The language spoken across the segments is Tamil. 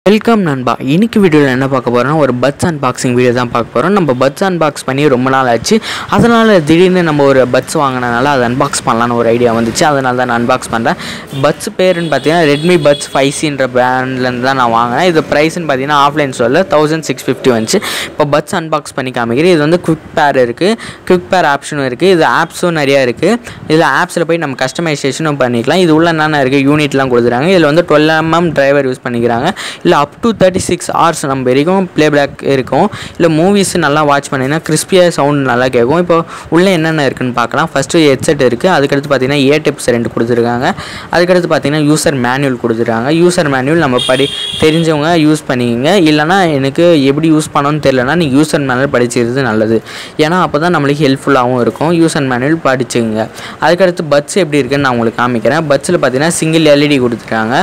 வெல்கம் நண்பா. இன்னைக்கு வீடியோவில் என்ன பார்க்க போகிறோம்னா ஒரு பட்ஸ் அன்பாக்சிங் வீடியோ தான் பார்க்க போகிறோம். நம்ம பட்ஸ் அன்பாக்ஸ் பண்ணி ரொம்ப நாள் ஆச்சு. அதனால் திடீர்னு நம்ம ஒரு பட்ஸ் வாங்கினனால அதை அன்பாக்ஸ் பண்ணலான்னு ஒரு ஐடியா வந்துச்சு. அதனால தான் நான் அன்பாக்ஸ் பண்ணுறேன். பட்ஸ் பேருன்னு பார்த்தீங்கன்னா ரெட்மி பட்ஸ் 5Cன்ற பிராண்ட்லேருந்து தான் நான் வாங்கினேன். இது ப்ரைஸ்ன்னு பார்த்தீங்கன்னா ஆஃப்லைன் ஸ்டோரில் 1650 வந்துச்சு. இப்போ பட்ஸ் அன்பாக்ஸ் பண்ணி காமிக்கிறேன். இது வந்து குவிக் பேர் இருக்குது, குவிக் பேர் ஆப்ஷனும் இருக்குது. இது ஆப்ஸும் நிறையா இருக்குது. இதில் ஆப்ஸில் போய் நம்ம கஸ்டமைசேஷனும் பண்ணிக்கலாம். இது உள்ள என்னென்ன இருக்குது, யூனிட்லாம் கொடுத்துருக்காங்க. இதில் வந்து 12mm டிரைவர் யூஸ் பண்ணிக்கிறாங்க. இல்லை அப் டு 36 hours நம்ம வரைக்கும் ப்ளேபேக் இருக்கும். இல்லை மூவிஸ் நல்லா வாட்ச் பண்ணிங்கன்னா கிறிஸ்பியாக சவுண்ட் நல்லா கேட்கும். இப்போ உள்ளே என்னென்ன இருக்குதுன்னு பார்க்கலாம். ஃபஸ்ட்டு ஹெட்செட் இருக்குது. அதுக்கடுத்து பார்த்தீங்கன்னா ஏ டிப்ஸ் 2 கொடுத்துருக்காங்க. அதுக்கடுத்து பார்த்தீங்கன்னா யூசர் மேனுவல் கொடுத்துருக்காங்க. யூசர் மேனுவல் நம்ம தெரிஞ்சவங்க யூஸ் பண்ணிக்கங்க. இல்லைனா எனக்கு எப்படி யூஸ் பண்ணணும்னு தெரியலனா நீங்கள் யூசர் மேனுவல் படிச்சிருது நல்லது. ஏன்னா அப்போ தான் நம்மளுக்கு ஹெல்ப்ஃபுல்லாகவும் இருக்கும். யூசர் மேனுவல் படிச்சுங்க. அதுக்கடுத்து பட்ஸ் எப்படி இருக்குன்னு நான் உங்களுக்கு காமிக்கிறேன். பட்ஸில் பார்த்தீங்கன்னா சிங்கிள் எல்இடி கொடுத்துருக்காங்க.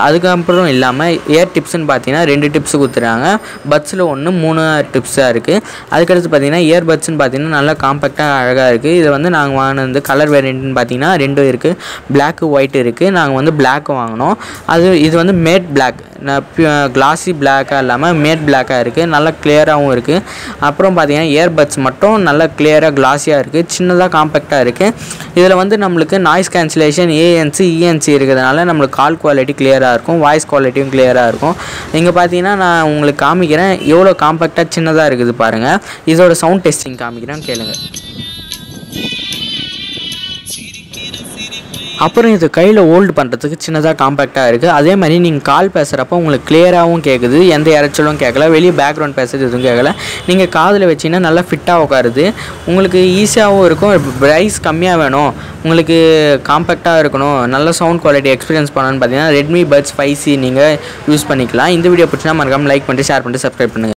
அதுக்கப்புறம் இல்லாமல் ஏர் டிப்ஸ்ன்னு பார்த்தீங்கன்னா 2 டிப்ஸ் கொடுத்துருக்காங்க. பட்ஸில் 3 டிப்ஸாக இருக்குது. அதுக்கடுத்து பார்த்தீங்கன்னா இயர் பட்ஸ்ன்னு பார்த்தீங்கன்னா நல்லா காம்பேக்டாக அழகாக இருக்குது. இதை வந்து நாங்கள் வாங்கினது கலர் வேரியண்ட்னு பார்த்தீங்கன்னா 2 இருக்குது. பிளாக்கு ஒயிட் இருக்குது. நாங்கள் வந்து பிளாக் வாங்கினோம். இது வந்து மேட் பிளாக், கிளாஸி பிளாக்காக இல்லாமல் மேட் பிளாக்காக இருக்குது. நல்லா கிளியராகவும் இருக்குது. அப்புறம் பார்த்தீங்கன்னா இயர் பட்ஸ் மட்டும் நல்லா கிளியராக கிளாஸியாக இருக்குது. சின்னதாக காம்பேக்டாக இருக்குது. இதில் வந்து நம்மளுக்கு நாய்ஸ் கேன்சலேஷன் ANC ENC இருக்கிறதுனால நம்மளுக்கு கால் குவாலிட்டி கிளியராக இருக்கும். வாய்ஸ் குவாலிட்டியும் கிளியராக இருக்கும். இங்கே பார்த்தீங்கன்னா நான் உங்களுக்கு காமிக்கிறேன் எவ்வளோ காம்பேக்டாக சின்னதாக இருக்குது பாருங்கள். இதோட சவுண்ட் டெஸ்டிங் காமிக்கிறேன், கேளுங்க. அப்புறம் இது கையில் ஹோல்டு பண்ணுறதுக்கு சின்னதாக காம்பேக்டாக இருக்குது. அதே மாதிரி நீங்கள் கால் பேசுகிறப்போ உங்களுக்கு கிளியராகவும் கேட்குது, எந்த இறைச்சலும் கேட்கல, வெளியே பேக்ரவுண்ட் பேசுறது எதுவும் கேட்கல. நீங்கள் காதில் வச்சிங்கன்னா நல்லா ஃபிட்டாக உட்காருது. உங்களுக்கு ஈஸியாகவும் இருக்கும். ப்ரைஸ் கம்மியாக வேணும், உங்களுக்கு காம்பேக்டாக இருக்கணும், நல்ல சவுண்ட் குவாலிட்டி எக்ஸ்பீரியன்ஸ் பண்ணணும்னு பார்த்தீங்கன்னா ரெட்மி பட்ஸ் 5C நீங்கள் யூஸ் பண்ணிக்கலாம். இந்த வீடியோ பிடிச்சினா மறக்காமல் லைக் பண்ணிட்டு ஷேர் பண்ணிட்டு சப்ஸ்கிரைப் பண்ணுங்கள்.